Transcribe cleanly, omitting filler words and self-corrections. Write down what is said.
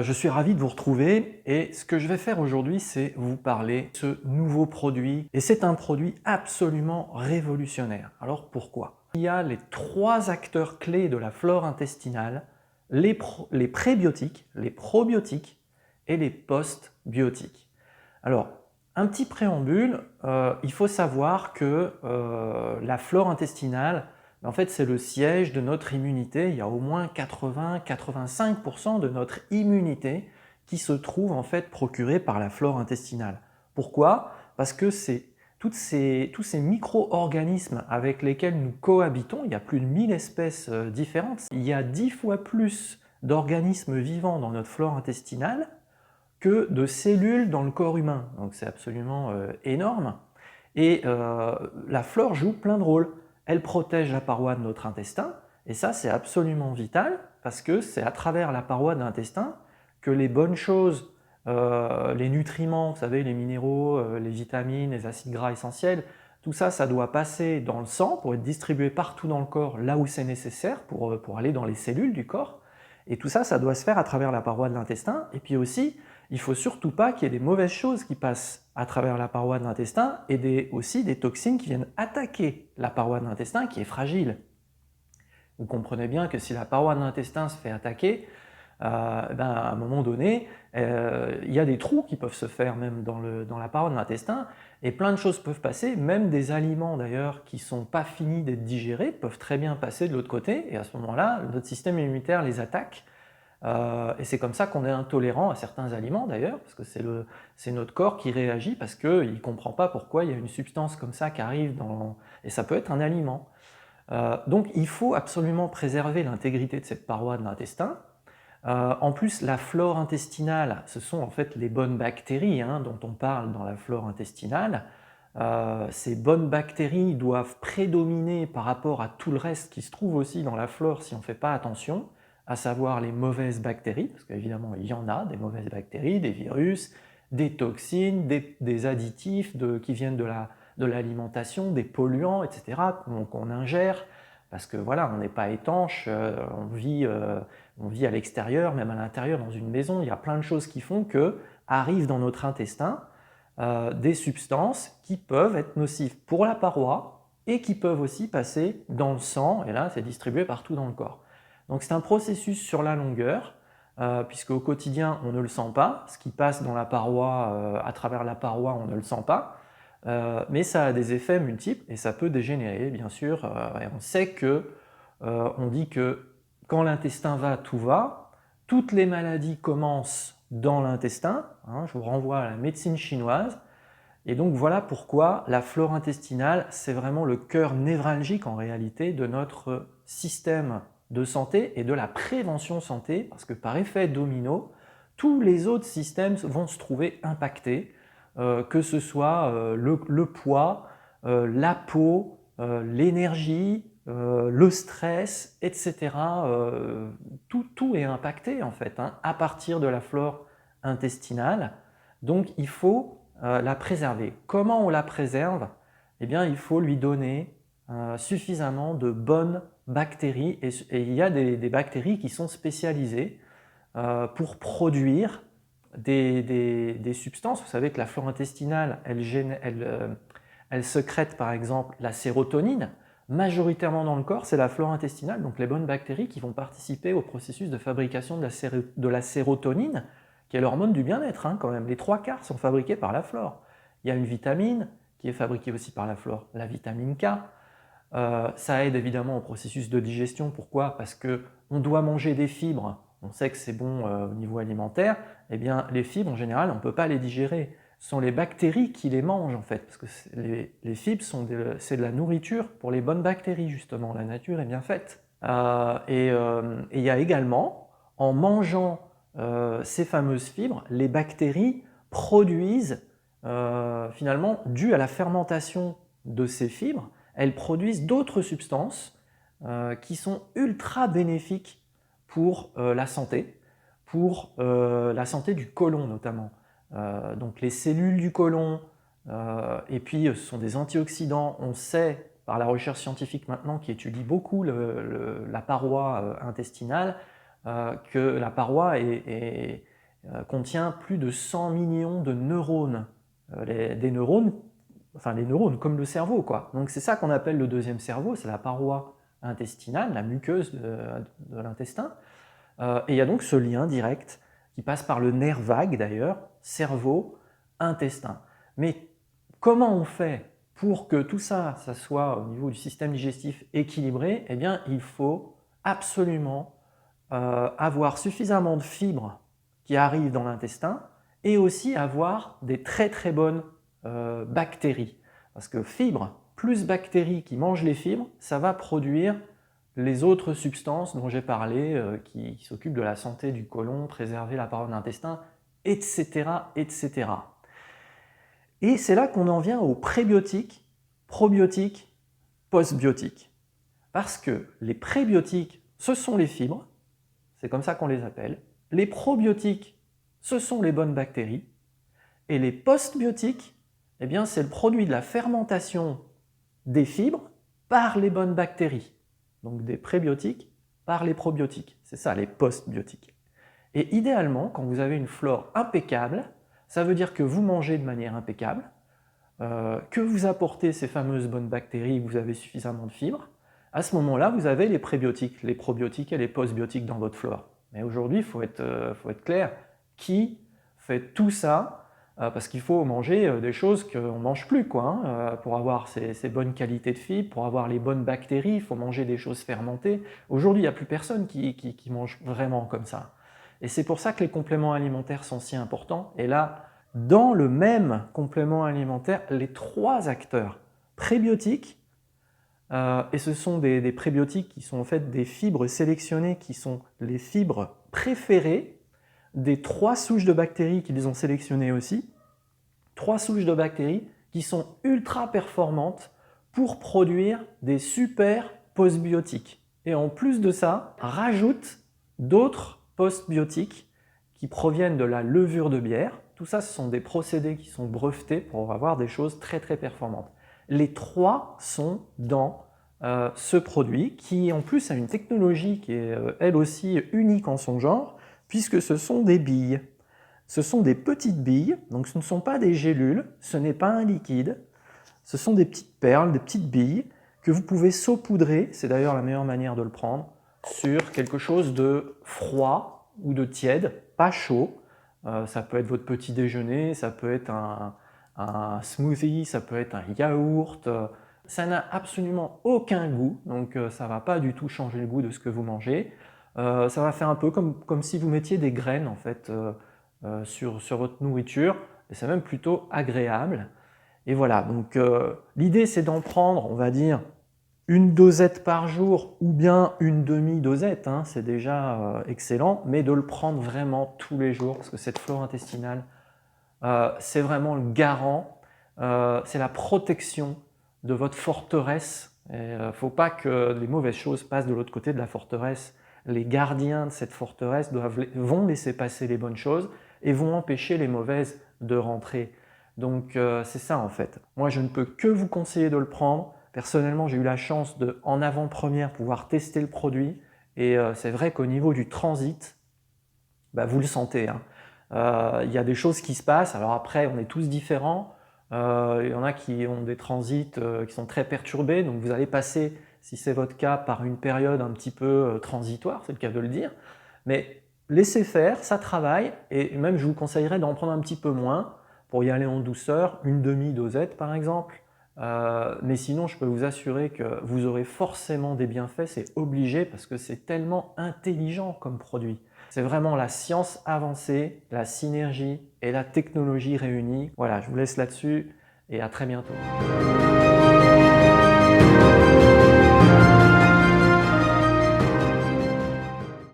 Je suis ravi de vous retrouver et ce que je vais faire aujourd'hui, c'est vous parler de ce nouveau produit. Et c'est un produit absolument révolutionnaire. Alors pourquoi? Il y a les trois acteurs clés de la flore intestinale, les prébiotiques, les probiotiques et les postbiotiques. Alors, un petit préambule, il faut savoir que la flore intestinale, en fait, c'est le siège de notre immunité. Il y a au moins 80-85% de notre immunité qui se trouve en fait procurée par la flore intestinale. Pourquoi? Parce que c'est tous ces micro-organismes avec lesquels nous cohabitons, il y a plus de 1000 espèces différentes, il y a 10 fois plus d'organismes vivants dans notre flore intestinale que de cellules dans le corps humain. Donc c'est absolument énorme. Et la flore joue plein de rôles. Elle protège la paroi de notre intestin, et ça c'est absolument vital, parce que c'est à travers la paroi de l'intestin que les bonnes choses, les nutriments, vous savez, les minéraux, les vitamines, les acides gras essentiels, tout ça, ça doit passer dans le sang pour être distribué partout dans le corps, là où c'est nécessaire, pour aller dans les cellules du corps. Et tout ça, ça doit se faire à travers la paroi de l'intestin. Et puis aussi, il ne faut surtout pas qu'il y ait des mauvaises choses qui passent à travers la paroi de l'intestin et aussi des toxines qui viennent attaquer la paroi de l'intestin qui est fragile. Vous comprenez bien que si la paroi de l'intestin se fait attaquer, à un moment donné, il y a des trous qui peuvent se faire même dans la paroi de l'intestin et plein de choses peuvent passer, même des aliments d'ailleurs qui ne sont pas finis d'être digérés peuvent très bien passer de l'autre côté et à ce moment-là, notre système immunitaire les attaque. Et c'est comme ça qu'on est intolérant à certains aliments d'ailleurs, parce que c'est notre corps qui réagit parce qu'il ne comprend pas pourquoi il y a une substance comme ça qui arrive et ça peut être un aliment. Donc il faut absolument préserver l'intégrité de cette paroi de l'intestin. En plus, la flore intestinale, ce sont en fait les bonnes bactéries dont on parle dans la flore intestinale. Ces bonnes bactéries doivent prédominer par rapport à tout le reste qui se trouve aussi dans la flore si on ne fait pas attention, à savoir les mauvaises bactéries, parce qu'évidemment il y en a des mauvaises bactéries, des virus, des toxines, des additifs qui viennent de l'alimentation, des polluants, etc. qu'on ingère, parce que voilà, on n'est pas étanche, on vit à l'extérieur, même à l'intérieur dans une maison, il y a plein de choses qui font que arrivent dans notre intestin des substances qui peuvent être nocives pour la paroi et qui peuvent aussi passer dans le sang, et là c'est distribué partout dans le corps. Donc c'est un processus sur la longueur, puisque au quotidien on ne le sent pas, ce qui passe dans la paroi, à travers la paroi on ne le sent pas, mais ça a des effets multiples et ça peut dégénérer bien sûr, et on sait que, on dit que quand l'intestin va, tout va, toutes les maladies commencent dans l'intestin, je vous renvoie à la médecine chinoise, et donc voilà pourquoi la flore intestinale, c'est vraiment le cœur névralgique en réalité de notre système de santé et de la prévention santé, parce que par effet domino, tous les autres systèmes vont se trouver impactés, que ce soit le poids, la peau, l'énergie, le stress, etc. Tout est impacté en fait, à partir de la flore intestinale. Donc il faut la préserver. Comment on la préserve? Eh bien, il faut lui donner suffisamment de bonnes bactéries et il y a des bactéries qui sont spécialisées pour produire des substances. Vous savez que la flore intestinale, elle sécrète par exemple la sérotonine. Majoritairement dans le corps, c'est la flore intestinale, donc les bonnes bactéries qui vont participer au processus de fabrication de la sérotonine, qui est l'hormone du bien-être quand même. Les 3/4 sont fabriqués par la flore. Il y a une vitamine qui est fabriquée aussi par la flore, la vitamine K. Ça aide évidemment au processus de digestion. Pourquoi? Parce qu'on doit manger des fibres. On sait que c'est bon au niveau alimentaire. Eh bien, les fibres, en général, on ne peut pas les digérer. Ce sont les bactéries qui les mangent, en fait. Parce que les fibres, c'est de la nourriture pour les bonnes bactéries, justement. La nature est bien faite. Et il y a également, en mangeant ces fameuses fibres, les bactéries produisent, finalement, dû à la fermentation de ces fibres, elles produisent d'autres substances qui sont ultra bénéfiques pour la santé du côlon notamment. Donc les cellules du côlon, et puis ce sont des antioxydants. On sait par la recherche scientifique maintenant qui étudie beaucoup la paroi intestinale que la paroi contient plus de 100 millions de neurones. Des neurones, enfin les neurones comme le cerveau, quoi. Donc c'est ça qu'on appelle le deuxième cerveau, c'est la paroi intestinale, la muqueuse de l'intestin. Et il y a donc ce lien direct qui passe par le nerf vague d'ailleurs, cerveau-intestin. Mais comment on fait pour que tout ça, ça soit au niveau du système digestif équilibré? Eh bien, il faut absolument avoir suffisamment de fibres qui arrivent dans l'intestin et aussi avoir des très très bonnes bactéries. Parce que fibres plus bactéries qui mangent les fibres, ça va produire les autres substances dont j'ai parlé, qui s'occupent de la santé du côlon, préserver la paroi de l'intestin, etc., etc. Et c'est là qu'on en vient aux prébiotiques, probiotiques, postbiotiques. Parce que les prébiotiques, ce sont les fibres, c'est comme ça qu'on les appelle. Les probiotiques, ce sont les bonnes bactéries. Et les postbiotiques, eh bien, c'est le produit de la fermentation des fibres par les bonnes bactéries. Donc des prébiotiques par les probiotiques. C'est ça, les postbiotiques. Et idéalement, quand vous avez une flore impeccable, ça veut dire que vous mangez de manière impeccable, que vous apportez ces fameuses bonnes bactéries, vous avez suffisamment de fibres. À ce moment-là, vous avez les prébiotiques, les probiotiques et les postbiotiques dans votre flore. Mais aujourd'hui, il faut être clair, qui fait tout ça? Parce qu'il faut manger des choses qu'on ne mange plus, quoi, hein, pour avoir ces bonnes qualités de fibres, pour avoir les bonnes bactéries, il faut manger des choses fermentées. Aujourd'hui, il n'y a plus personne qui mange vraiment comme ça. Et c'est pour ça que les compléments alimentaires sont si importants. Et là, dans le même complément alimentaire, les trois acteurs prébiotiques, et ce sont des prébiotiques qui sont en fait des fibres sélectionnées qui sont les fibres préférées des 3 souches de bactéries qu'ils ont sélectionnées aussi. 3 souches de bactéries qui sont ultra performantes pour produire des super postbiotiques. Et en plus de ça, rajoute d'autres postbiotiques qui proviennent de la levure de bière. Tout ça, ce sont des procédés qui sont brevetés pour avoir des choses très très performantes. Les 3 sont dans ce produit qui en plus a une technologie qui est elle aussi unique en son genre, puisque ce sont des billes. Ce sont des petites billes, donc ce ne sont pas des gélules, ce n'est pas un liquide, ce sont des petites perles, des petites billes que vous pouvez saupoudrer, c'est d'ailleurs la meilleure manière de le prendre, sur quelque chose de froid ou de tiède, pas chaud. Ça peut être votre petit déjeuner, ça peut être un smoothie, ça peut être un yaourt. Ça n'a absolument aucun goût, donc ça ne va pas du tout changer le goût de ce que vous mangez. Ça va faire un peu comme si vous mettiez des graines en fait sur votre nourriture, et c'est même plutôt agréable. Et voilà, donc l'idée c'est d'en prendre, on va dire, une dosette par jour ou bien une demi-dosette, hein, c'est déjà excellent, mais de le prendre vraiment tous les jours, parce que cette flore intestinale, c'est vraiment le garant, c'est la protection de votre forteresse. Il ne faut pas que les mauvaises choses passent de l'autre côté de la forteresse. Les gardiens de cette forteresse vont laisser passer les bonnes choses et vont empêcher les mauvaises de rentrer. Donc c'est ça en fait. Moi je ne peux que vous conseiller de le prendre. Personnellement j'ai eu la chance de, en avant-première, pouvoir tester le produit et c'est vrai qu'au niveau du transit, bah, vous le sentez, hein. Y a des choses qui se passent, alors après on est tous différents. Il y en a qui ont des transits qui sont très perturbés, donc vous allez passer, si c'est votre cas, par une période un petit peu transitoire, c'est le cas de le dire, mais laissez faire, ça travaille, et même je vous conseillerais d'en prendre un petit peu moins pour y aller en douceur, une demi-dosette par exemple, mais sinon je peux vous assurer que vous aurez forcément des bienfaits, c'est obligé parce que c'est tellement intelligent comme produit. C'est vraiment la science avancée, la synergie et la technologie réunies. Voilà, je vous laisse là-dessus et à très bientôt.